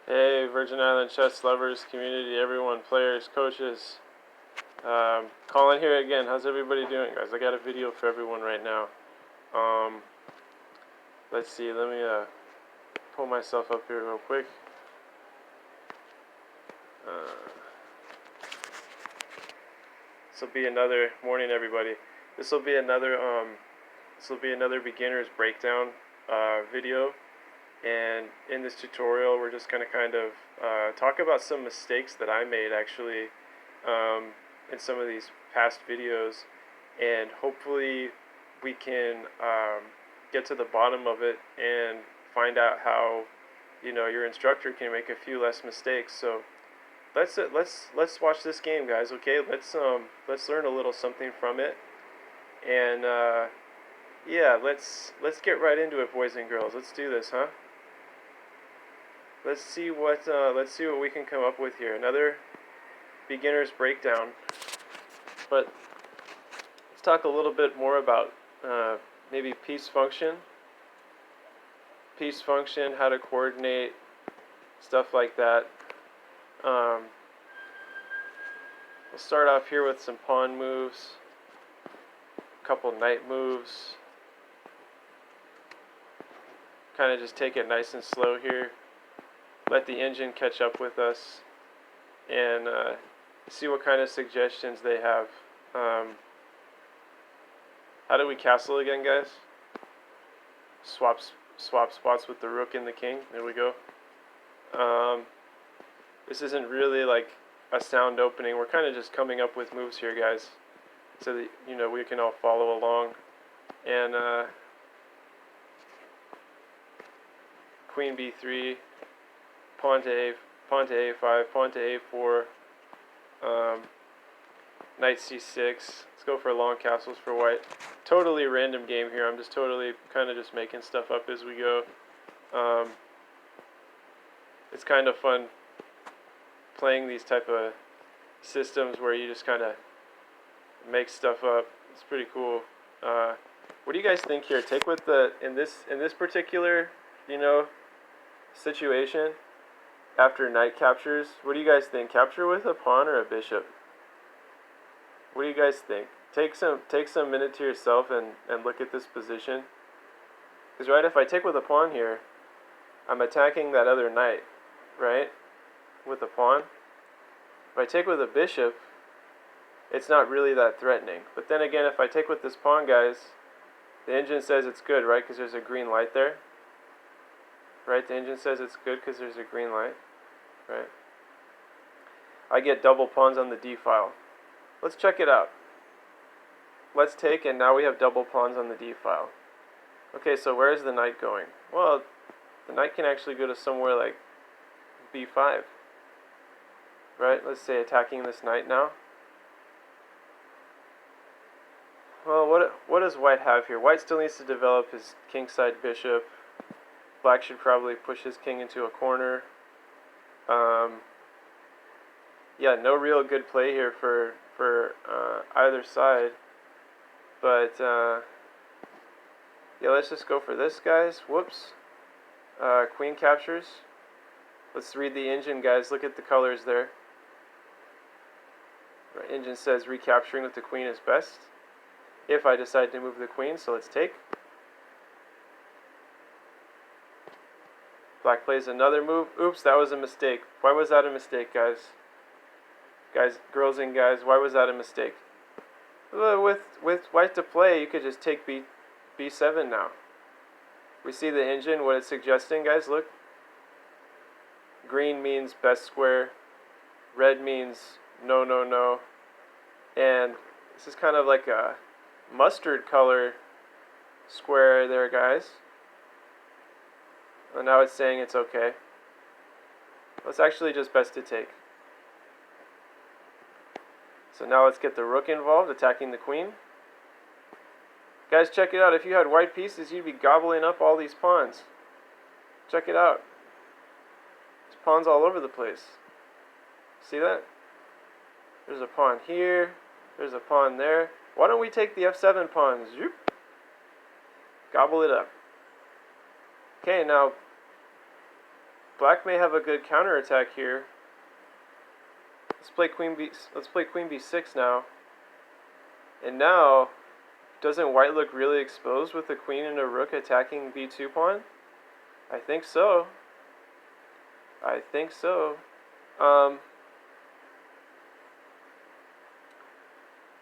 Hey, Virgin Island chess lovers, community, everyone, players, coaches. Colin here again. How's everybody doing, guys? I got a video for everyone right now. Let's see. Let me pull myself up here real quick. This will be another morning, everybody. This will be another beginner's breakdown video. And in this tutorial, we're just going to kind of talk about some mistakes that I made actually in some of these past videos, and hopefully we can get to the bottom of it and find out how your instructor can make a few less mistakes. So let's watch this game, guys. Okay, let's learn a little something from it, and yeah, let's get right into it, boys and girls. Let's do this, huh? Let's see what we can come up with here. Another beginner's breakdown. But let's talk a little bit more about maybe piece function, how to coordinate, stuff like that. We'll start off here with some pawn moves, a couple knight moves. Kind of just take it nice and slow here. Let the engine catch up with us, and see what kind of suggestions they have. How do we castle again, guys? Swap spots with the rook and the king. There we go. This isn't really like a sound opening. We're kind of just coming up with moves here, guys, so that we can all follow along. And queen b3. Pawn to a5, pawn to a4, knight c6. Let's go for long castles for white. Totally random game here. I'm just totally kind of just making stuff up as we go. It's kind of fun playing these type of systems where you just kind of make stuff up. It's pretty cool. What do you guys think here? Take with in this particular situation. After knight captures, what do you guys think? Capture with a pawn or a bishop? What do you guys think? Take some minute to yourself and look at this position. Because right, if I take with a pawn here, I'm attacking that other knight, right? With a pawn. If I take with a bishop, it's not really that threatening. But then again, if I take with this pawn, guys, the engine says it's good, right? Because there's a green light there. Right, the engine says it's good because there's a green light. Right. I get double pawns on the d file. Let's check it out. Let's take, and now we have double pawns on the d file. Okay, so where is the knight going? Well, the knight can actually go to somewhere like b5. Right, let's say attacking this knight now. Well, what does white have here? White still needs to develop his kingside bishop. Black should probably push his king into a corner. Yeah, no real good play here for either side. But yeah, let's just go for this, guys. Whoops. Queen captures. Let's read the engine, guys. Look at the colors there. Our engine says recapturing with the queen is best if I decide to move the queen, so let's take. Black plays another move. Oops, that was a mistake. Why was that a mistake, guys? Girls and guys, why was that a mistake? With white to play, you could just take b7 now. We see the engine, what it's suggesting, guys, look. Green means best square. Red means no, no, no. And this is kind of like a mustard color square there, guys. And now it's saying it's okay. Well, it's actually just best to take. So now let's get the rook involved, attacking the queen. Guys, check it out. If you had white pieces, you'd be gobbling up all these pawns. Check it out. There's pawns all over the place. See that? There's a pawn here. There's a pawn there. Why don't we take the f7 pawn? Zoop. Gobble it up. Okay, now Black may have a good counterattack here. Let's play queen b6 now. And now, doesn't white look really exposed with the queen and a rook attacking b2 pawn? I think so. I think so.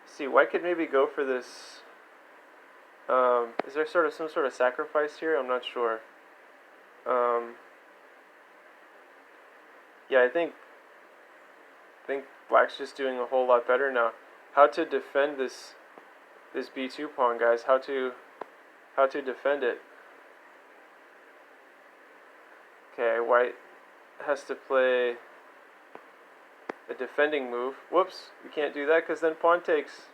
See, white could maybe go for this. Is there some sort of sacrifice here? I'm not sure. Yeah, I think black's just doing a whole lot better now. How to defend this b2 pawn, guys? How to defend it? Okay, white has to play a defending move. Whoops, we can't do that because then pawn takes.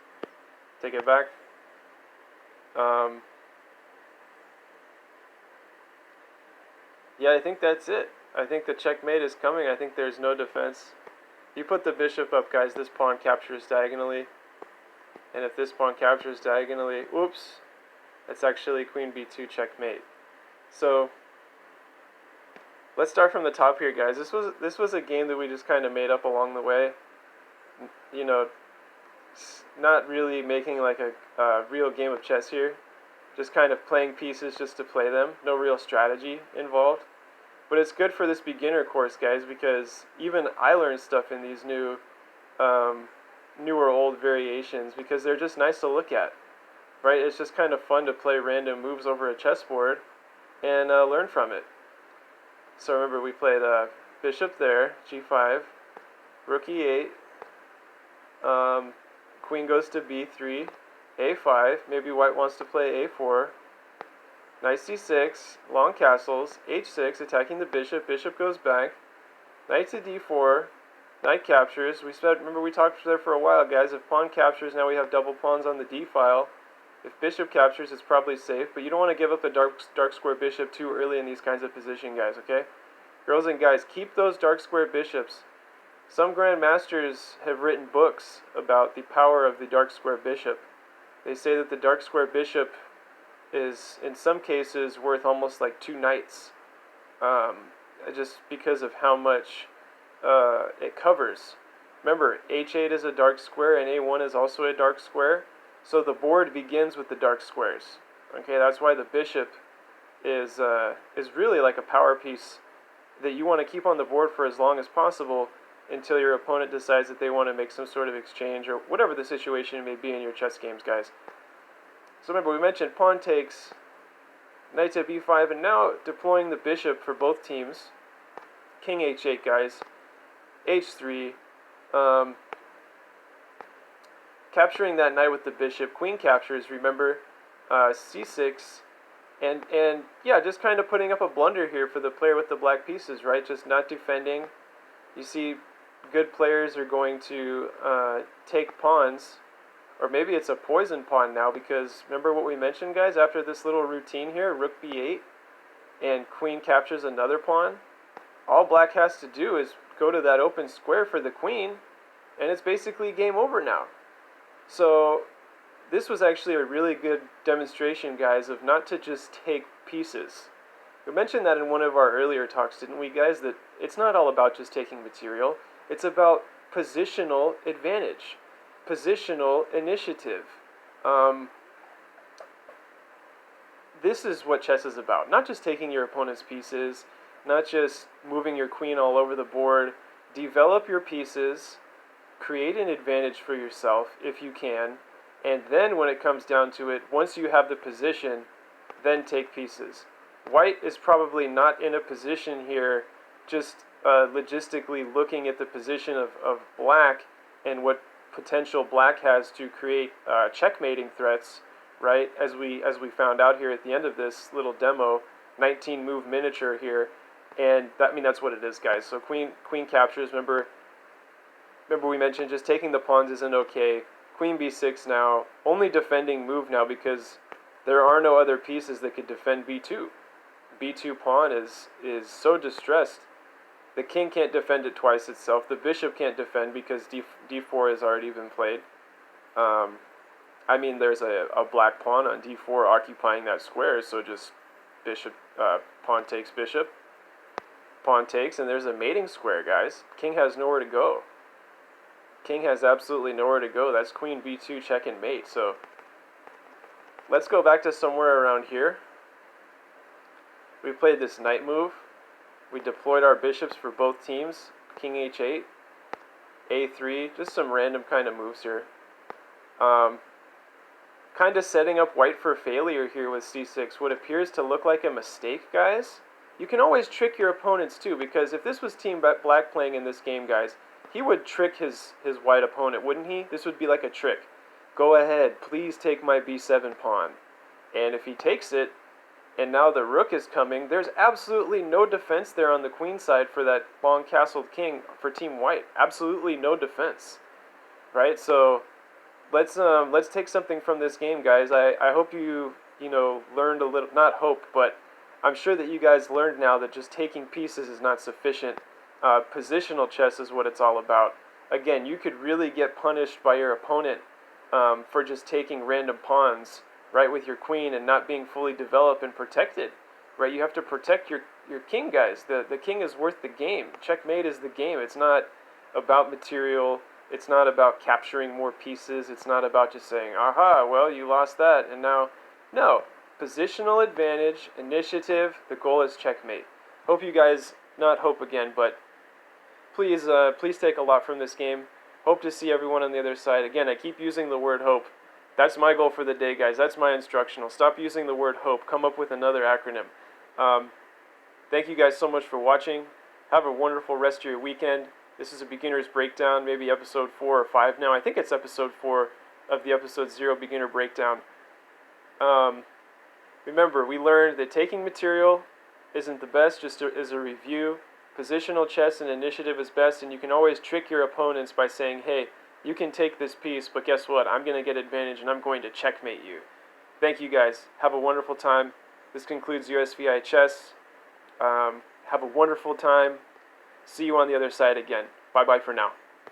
Take it back. Yeah, I think that's it. I think the checkmate is coming. I think there's no defense. You put the bishop up, guys. This pawn captures diagonally. And if this pawn captures diagonally, oops, that's actually queen b2 checkmate. So let's start from the top here, guys. This was a game that we just kind of made up along the way. You know, not really making like a real game of chess here. Just kind of playing pieces just to play them. No real strategy involved. But it's good for this beginner course, guys, because even I learned stuff in these new, newer old variations because they're just nice to look at, right? It's just kind of fun to play random moves over a chessboard and learn from it. So remember, we played bishop there, g5, rook e8, queen goes to b3, a5, maybe white wants to play a4, knight c6, long castles, h6, attacking the bishop, bishop goes back, knight to d4, knight captures. Remember we talked there for a while, guys, if pawn captures, now we have double pawns on the d file. If bishop captures, it's probably safe, but you don't want to give up a dark square bishop too early in these kinds of position, guys, okay? Girls and guys, keep those dark square bishops. Some grandmasters have written books about the power of the dark square bishop. They say that the dark square bishop is, in some cases, worth almost like 2 knights, just because of how much it covers. Remember, h8 is a dark square and a1 is also a dark square, so the board begins with the dark squares. Okay, that's why the bishop is really like a power piece that you want to keep on the board for as long as possible until your opponent decides that they want to make some sort of exchange or whatever the situation may be in your chess games, guys. So remember, we mentioned pawn takes, knight to b5, and now deploying the bishop for both teams. King h8, guys. h3. Capturing that knight with the bishop. Queen captures, remember, c6. And yeah, just kind of putting up a blunder here for the player with the black pieces, right? Just not defending. You see, good players are going to take pawns. Or maybe it's a poison pawn now, because remember what we mentioned, guys, after this little routine here, rook b8, and queen captures another pawn. All black has to do is go to that open square for the queen, and it's basically game over now. So this was actually a really good demonstration, guys, of not to just take pieces. We mentioned that in one of our earlier talks, didn't we, guys, that it's not all about just taking material. It's about positional advantage. Positional initiative. This is what chess is about. Not just taking your opponent's pieces, not just moving your queen all over the board. Develop your pieces, create an advantage for yourself if you can, and then when it comes down to it, once you have the position, then take pieces. White is probably not in a position here just logistically looking at the position of black and what potential black has to create checkmating threats, right? As we found out here at the end of this little demo, 19 move miniature here, and that's what it is, guys. So queen captures. Remember we mentioned just taking the pawns isn't okay. Queen b6 now, only defending move now because there are no other pieces that could defend b2. b2 pawn is so distressed. The king can't defend it twice itself. The bishop can't defend because d4 has already been played. There's a black pawn on d4 occupying that square, so just bishop, pawn takes bishop. Pawn takes, and there's a mating square, guys. King has nowhere to go. King has absolutely nowhere to go. That's queen b2 check and mate. So let's go back to somewhere around here. We played this knight move. We deployed our bishops for both teams. King h8, a3, just some random kind of moves here. Kind of setting up white for failure here with c6. What appears to look like a mistake, guys. You can always trick your opponents too, because if this was Team Black playing in this game, guys, he would trick his white opponent, wouldn't he? This would be like a trick. Go ahead, please take my b7 pawn. And if he takes it, and now the rook is coming, there's absolutely no defense there on the queen side for that long-castled king for Team White. Absolutely no defense, right? So let's take something from this game, guys. I hope you learned a little. Not hope, but I'm sure that you guys learned now that just taking pieces is not sufficient. Positional chess is what it's all about. Again, you could really get punished by your opponent for just taking random pawns, right, with your queen and not being fully developed and protected, right? You have to protect your king, guys. The king is worth the game. Checkmate is the game. It's not about material. It's not about capturing more pieces. It's not about just saying, aha, well, you lost that, and now, no. Positional advantage, initiative, the goal is checkmate. Hope you guys, not hope again, but please take a lot from this game. Hope to see everyone on the other side. Again, I keep using the word hope. That's my goal for the day, guys. That's my instructional. Stop using the word hope. Come up with another acronym. Thank you guys so much for watching. Have a wonderful rest of your weekend. This is a beginner's breakdown, maybe episode 4 or 5 now. I think it's episode 4 of the episode 0 beginner breakdown. Remember, we learned that taking material isn't the best, just as a review. Positional chess and initiative is best, and you can always trick your opponents by saying, hey, you can take this piece, but guess what? I'm going to get advantage, and I'm going to checkmate you. Thank you, guys. Have a wonderful time. This concludes USVI Chess. Have a wonderful time. See you on the other side again. Bye-bye for now.